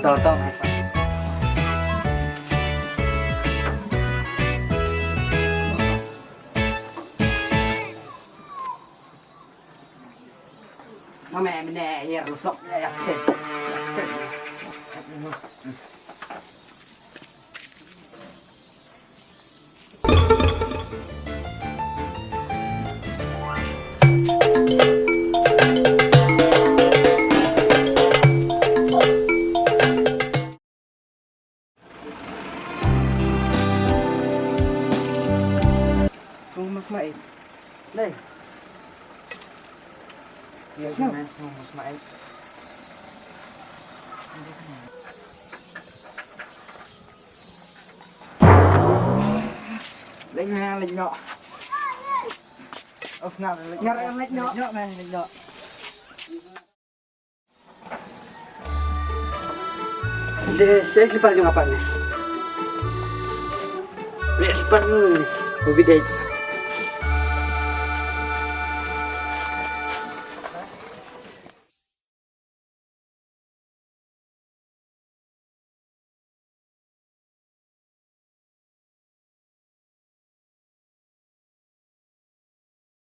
Tông. Nó mẹ mình nè, giờ sốc này. Mas Mait. Đây. Iya, Mas Mait. Lên nha, lên nhọ. Ngạo lên nhọ. Lên nhọ này, lên nhọ. Saya kipas juga apa nih? Kipas nih,